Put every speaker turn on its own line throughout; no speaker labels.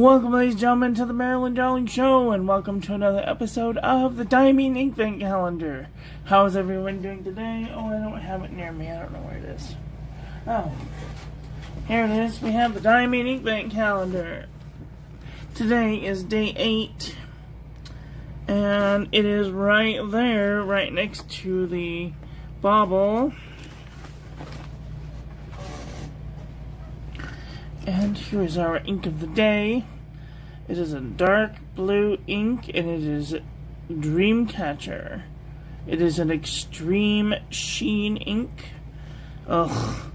Welcome, ladies and gentlemen, to the Marilyn Darling Show, and welcome to another episode of the Diamine Inkvent calendar. How is everyone doing today? Oh, I don't have it near me. I don't know where it is. Oh, here it is. We have the Diamine Inkvent calendar. Today is day 8, and it is right there, right next to the bauble. And here is our ink of the day. It is a dark blue ink, and it is Dreamcatcher. It is an extreme sheen ink. Ugh.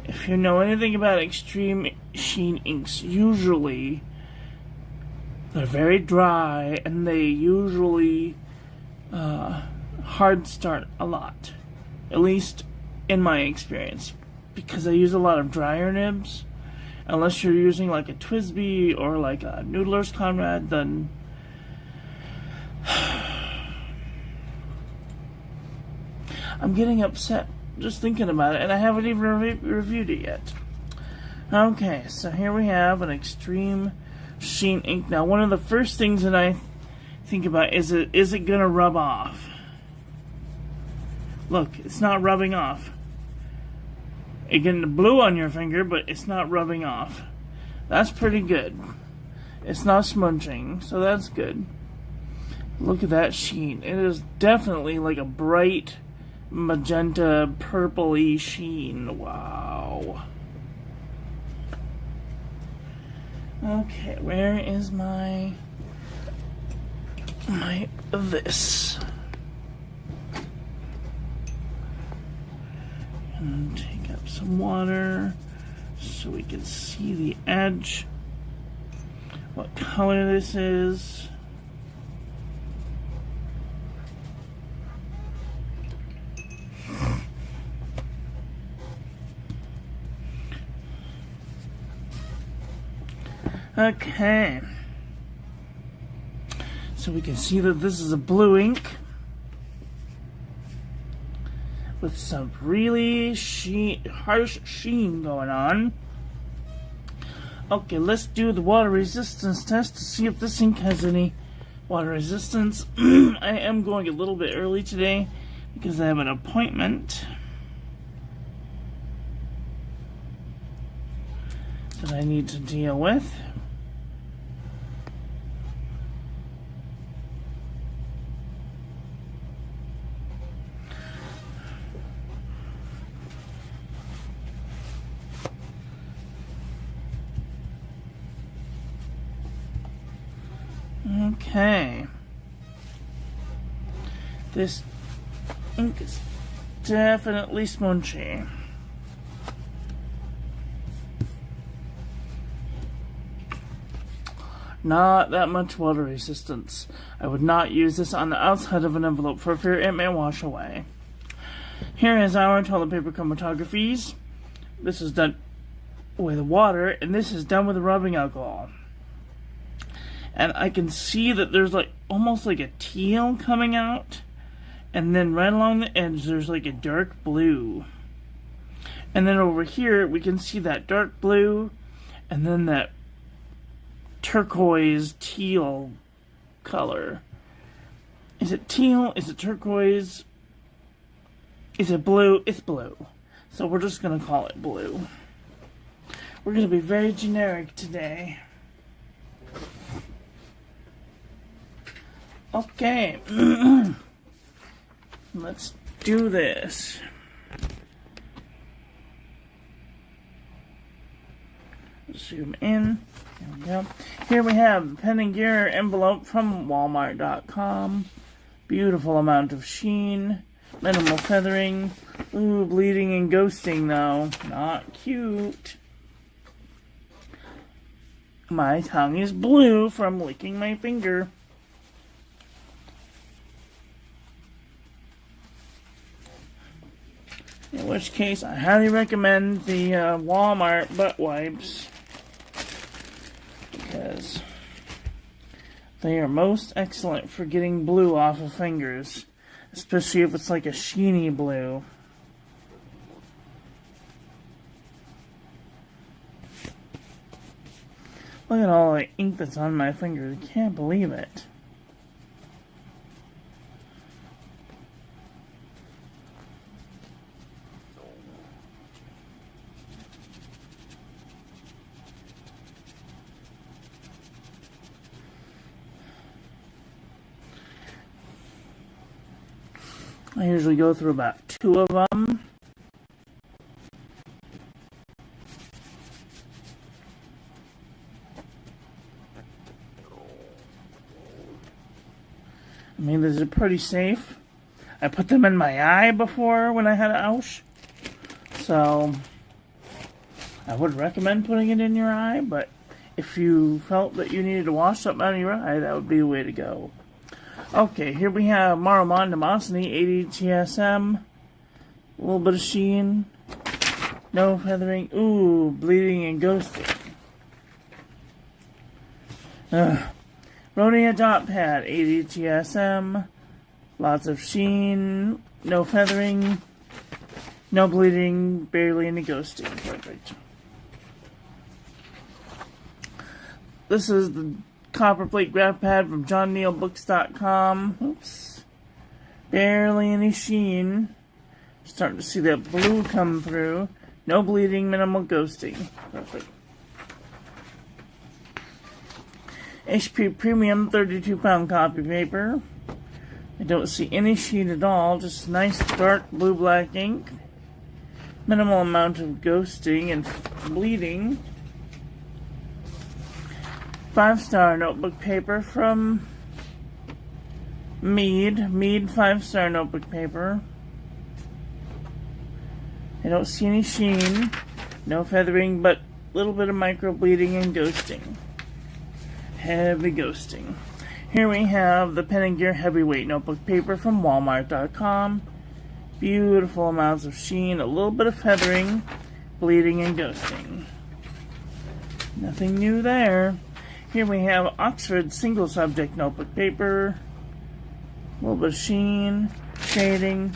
If you know anything about extreme sheen inks, usually they're very dry, and they usually hard start a lot. At least in my experience. Because I use a lot of dryer nibs. Unless you're using like a Twisby or like a Noodler's Conrad, then I'm getting upset just thinking about it, and I haven't even reviewed it yet. Okay, so here we have an extreme sheen ink. Now, one of the first things that I think about is it gonna rub off? Look, it's not rubbing off. It's getting blue on your finger, but it's not rubbing off. That's pretty good. It's not smudging, so that's good. Look at that sheen. It is definitely like a bright magenta purple-y sheen. Wow. Okay, where is my this? And take up some water so we can see the edge, what color this is. Okay, so we can see that this is a blue ink with some really harsh sheen going on. Okay, let's do the water resistance test to see if this ink has any water resistance. I am going a little bit early today because I have an appointment that I need to deal with. Okay, this ink is definitely smunchy. Not that much water resistance. I would not use this on the outside of an envelope for fear it may wash away. Here is our toilet paper chromatographies. This is done with water, and this is done with rubbing alcohol. And I can see that there's like almost like a teal coming out, and then right along the edge there's like a dark blue, and then over here we can see that dark blue, and then that turquoise teal color. Is it teal? Is it turquoise? Is it blue? It's blue. So we're just gonna call it blue. We're gonna be very generic today. Okay, let's do this. Zoom in. There we go. Here we have Pen and Gear envelope from Walmart.com. Beautiful amount of sheen. Minimal feathering. Ooh, bleeding and ghosting though. Not cute. My tongue is blue from licking my finger. In which case, I highly recommend the Walmart butt wipes, because they are most excellent for getting blue off of fingers, especially if it's like a sheeny blue. Look at all the ink that's on my fingers. I can't believe it. I usually go through about 2 of them. I mean, these are pretty safe. I put them in my eye before when I had an ouch. So, I would recommend putting it in your eye, but if you felt that you needed to wash something out of your eye, that would be the way to go. Okay, here we have Maramon Nemosity, 80 GSM, a little bit of sheen, no feathering, ooh, bleeding and ghosting. Rhodia Dot Pad, 80 GSM, lots of sheen, no feathering, no bleeding, barely any ghosting. Perfect. This is the Copper Plate Graph Pad from JohnNeilBooks.com. Oops. Barely any sheen. Starting to see that blue come through. No bleeding, minimal ghosting. Perfect. HP Premium 32-pound copy paper. I don't see any sheen at all. Just nice dark blue-black ink. Minimal amount of ghosting and bleeding. 5-star notebook paper from Mead 5-star notebook paper. I don't see any sheen, no feathering, but a little bit of micro bleeding and ghosting. Heavy ghosting. Here we have the Pen & Gear Heavyweight notebook paper from Walmart.com. Beautiful amounts of sheen, a little bit of feathering, bleeding and ghosting. Nothing new there. Here we have Oxford single subject notebook paper. A little bit of sheen, shading,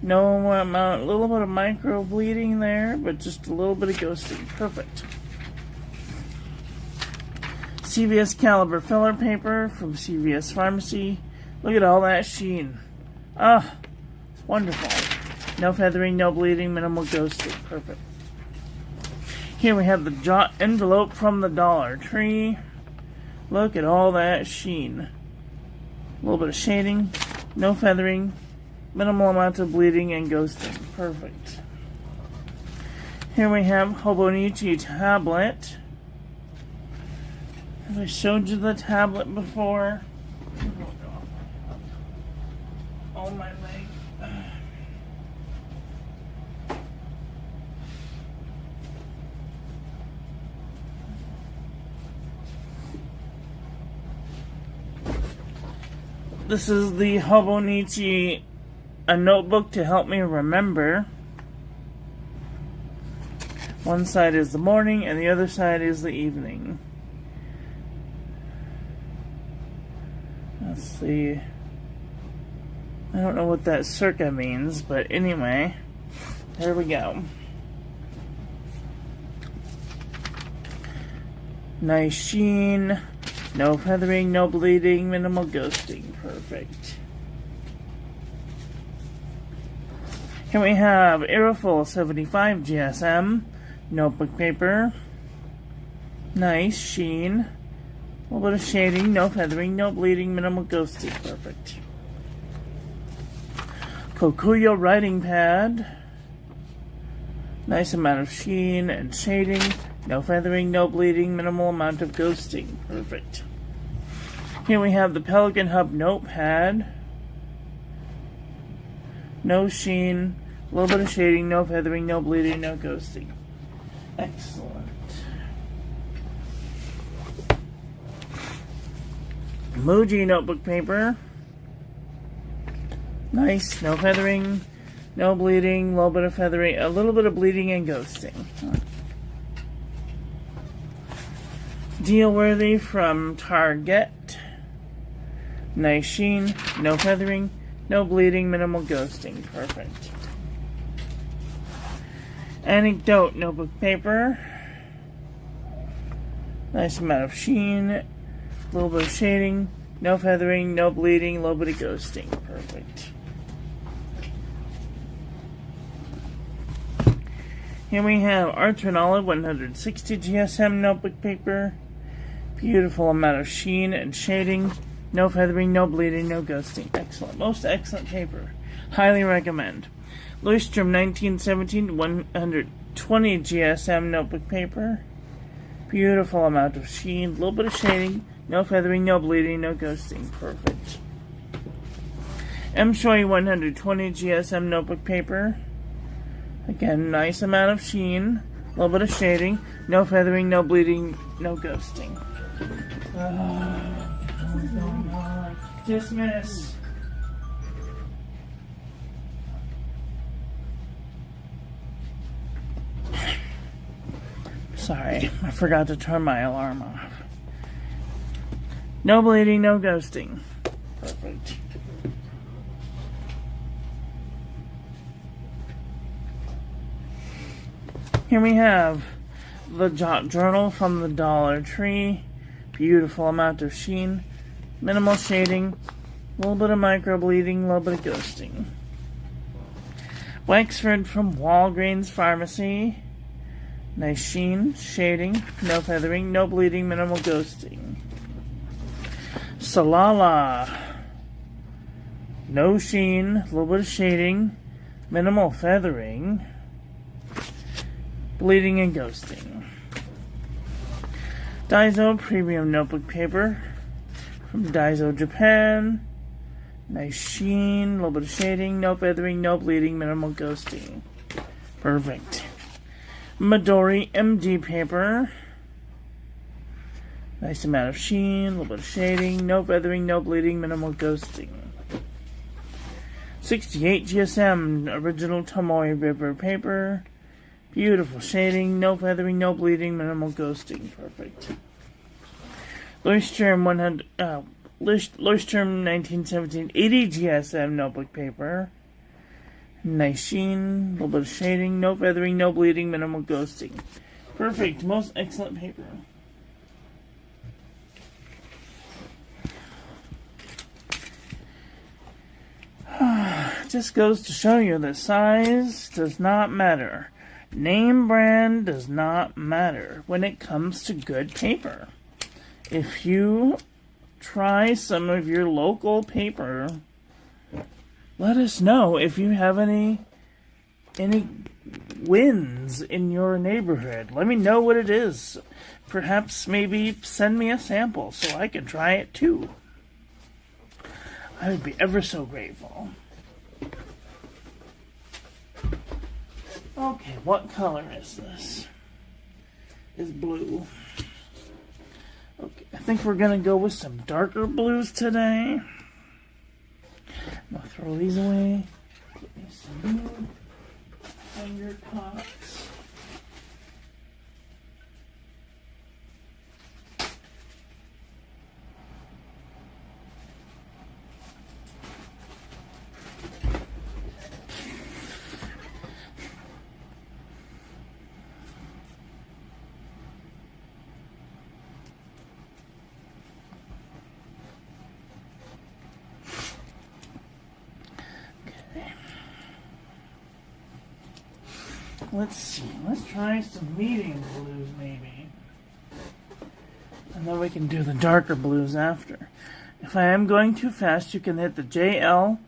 no amount, a little bit of micro bleeding there, but just a little bit of ghosting. Perfect. CVS Caliber filler paper from CVS Pharmacy. Look at all that sheen. Ah, it's wonderful. No feathering, no bleeding, minimal ghosting. Perfect. Here we have the Jot envelope from the Dollar Tree. Look at all that sheen. A little bit of shading, no feathering, minimal amount of bleeding and ghosting. Perfect. Here we have Hobonichi tablet. Have I showed you the tablet before? Oh, my leg. This is the Hobonichi, a notebook to help me remember. One side is the morning and the other side is the evening. Let's see. I don't know what that circa means, but anyway, there we go. Nice sheen, no feathering, no bleeding, minimal ghosting. Perfect. Here we have Aerofil 75 GSM notebook paper. Nice sheen. A little bit of shading, no feathering, no bleeding, minimal ghosting. Perfect. Kokuyo writing pad. Nice amount of sheen and shading. No feathering, no bleeding, minimal amount of ghosting. Perfect. Here we have the Pelican Hub notepad. No sheen, a little bit of shading, no feathering, no bleeding, no ghosting. Excellent. Muji notebook paper. Nice, no feathering, no bleeding, a little bit of feathering, a little bit of bleeding and ghosting. Deal worthy from Target. Nice sheen, no feathering, no bleeding, minimal ghosting. Perfect. Anecdote notebook paper. Nice amount of sheen, a little bit of shading, no feathering, no bleeding, a little bit of ghosting. Perfect. Here we have Arch and Olive 160 GSM notebook paper. Beautiful amount of sheen and shading. No feathering, no bleeding, no ghosting. Excellent. Most excellent paper. Highly recommend. Leuchtturm 1917 120 GSM notebook paper. Beautiful amount of sheen. A little bit of shading. No feathering, no bleeding, no ghosting. Perfect. M. Shoei 120 GSM notebook paper. Again, nice amount of sheen, a little bit of shading, no feathering, no bleeding, no ghosting. What's going on? Dismiss. Sorry, I forgot to turn my alarm off. No bleeding, no ghosting. Perfect. Here we have the Jot Journal from the Dollar Tree. Beautiful amount of sheen, minimal shading, a little bit of micro bleeding, a little bit of ghosting. Wexford from Walgreens Pharmacy. Nice sheen, shading, no feathering, no bleeding, minimal ghosting. Salala. No sheen, a little bit of shading, minimal feathering, bleeding and ghosting. Daiso Premium Notebook Paper from Daiso Japan. Nice sheen, a little bit of shading, no feathering, no bleeding, minimal ghosting. Perfect. Midori MD Paper. Nice amount of sheen, a little bit of shading, no feathering, no bleeding, minimal ghosting. 68 GSM Original Tomoe River Paper. Beautiful shading, no feathering, no bleeding, minimal ghosting. Perfect. Leuchtturm 1917 80 GSM notebook paper. Nice sheen, a little bit of shading, no feathering, no bleeding, minimal ghosting. Perfect. Most excellent paper. Just goes to show you that size does not matter. Name brand does not matter when it comes to good paper. If you try some of your local paper, let us know if you have any wins in your neighborhood. Let me know what it is. Perhaps maybe send me a sample so I can try it too. I would be ever so grateful. Okay, what color is this? It's blue. Okay, I think we're gonna go with some darker blues today. I'm gonna throw these away. Get me some new finger pots. Let's see. Let's try some medium blues, maybe. And then we can do the darker blues after. If I am going too fast, you can hit the JL.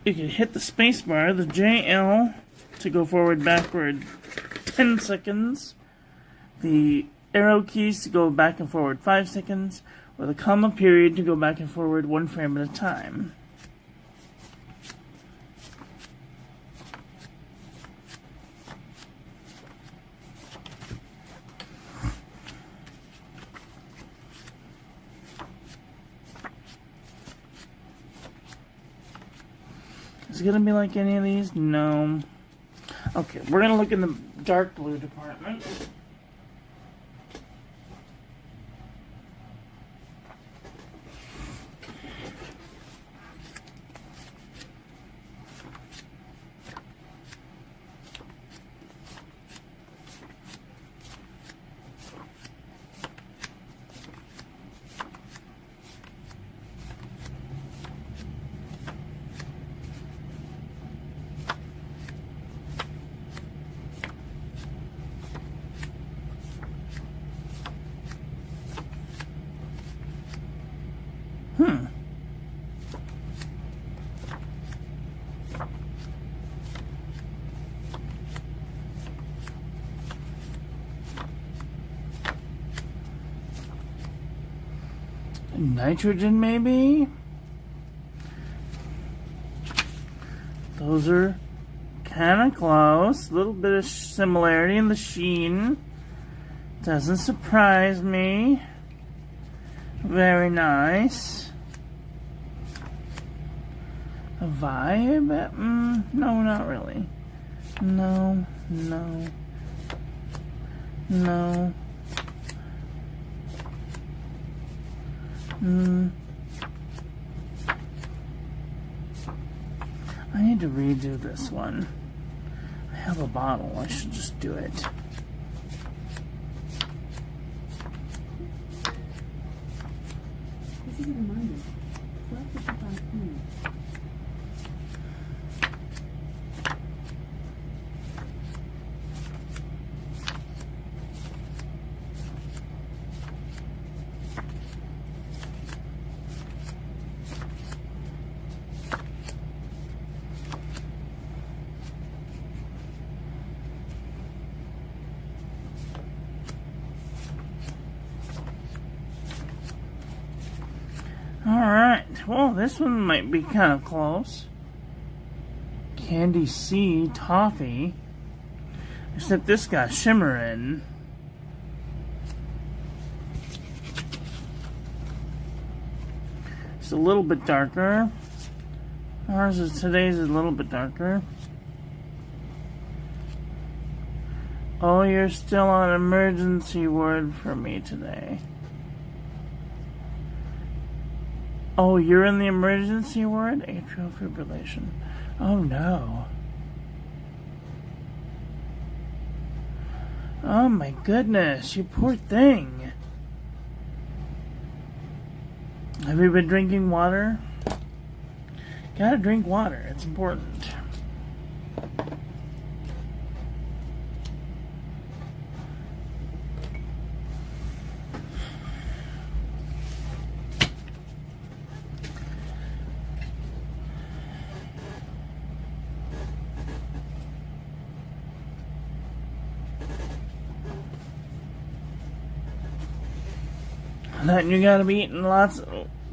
You can hit the space bar, the JL, to go forward, backward 10 seconds. The arrow keys to go back and forward 5 seconds. Or the comma period to go back and forward 1 frame at a time. Is it going to be like any of these? No. Okay, we're going to look in the dark blue department. nitrogen, maybe? Those are kind of close. A little bit of similarity in the sheen. Doesn't surprise me. Very nice. A vibe? No, not really. No. I need to redo this one. I have a bottle. I should just do it.
This is a reminder. 12:55 p.m.
Alright, well, this one might be kind of close. Candy C Toffee. Except this got shimmer in. It's a little bit darker. Today's is a little bit darker. Oh, you're still on emergency ward for me today. Oh, you're in the emergency ward? Atrial fibrillation. Oh, no. Oh, my goodness. You poor thing. Have you been drinking water? Gotta drink water. It's important. Then you gotta be eating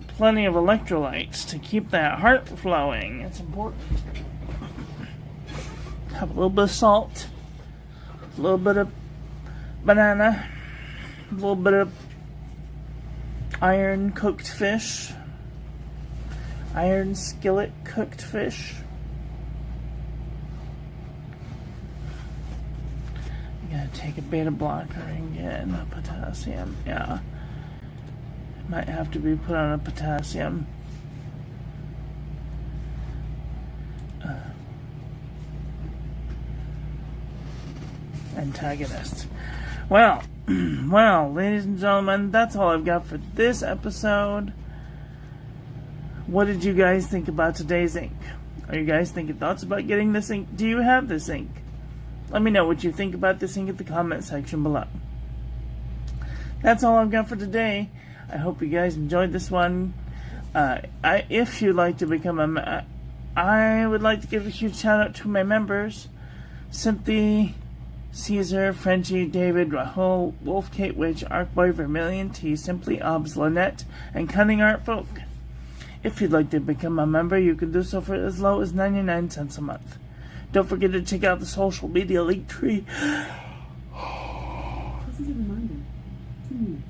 plenty of electrolytes to keep that heart flowing. It's important. Have a little bit of salt, a little bit of banana, a little bit of iron cooked fish, iron skillet cooked fish. You gotta take a beta blocker and get enough potassium. Yeah. Might have to be put on a potassium antagonist. Well, ladies and gentlemen, that's all I've got for this episode. What did you guys think about today's ink? Are you guys thinking thoughts about getting this ink? Do you have this ink? Let me know what you think about this ink in the comment section below. That's all I've got for today. I hope you guys enjoyed this one. If you'd like to become a I would like to give a huge shout out to my members: Cynthia, Caesar, Frenchie, David, Rahul, Wolf, Kate Witch, Arcboy, Vermilion, T, Simply Obs, Lynette, and Cunning Art Folk. If you'd like to become a member, you can do so for as low as 99 cents a month. Don't forget to check out the social media link tree.
This is a reminder. 2 minutes.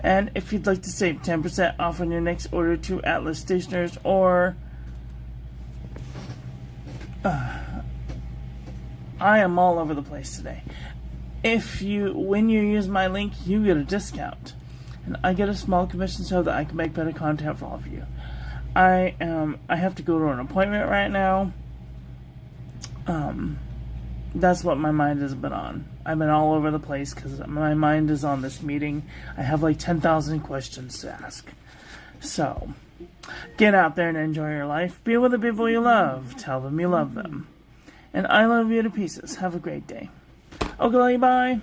And if you'd like to save 10% off on your next order to Atlas Stationers, or I am all over the place today. When you use my link, you get a discount, and I get a small commission so that I can make better content for all of you. I have to go to an appointment right now. That's what my mind has been on. I've been all over the place because my mind is on this meeting. I have like 10,000 questions to ask. So, get out there and enjoy your life. Be with the people you love. Tell them you love them. And I love you to pieces. Have a great day. Okay, bye.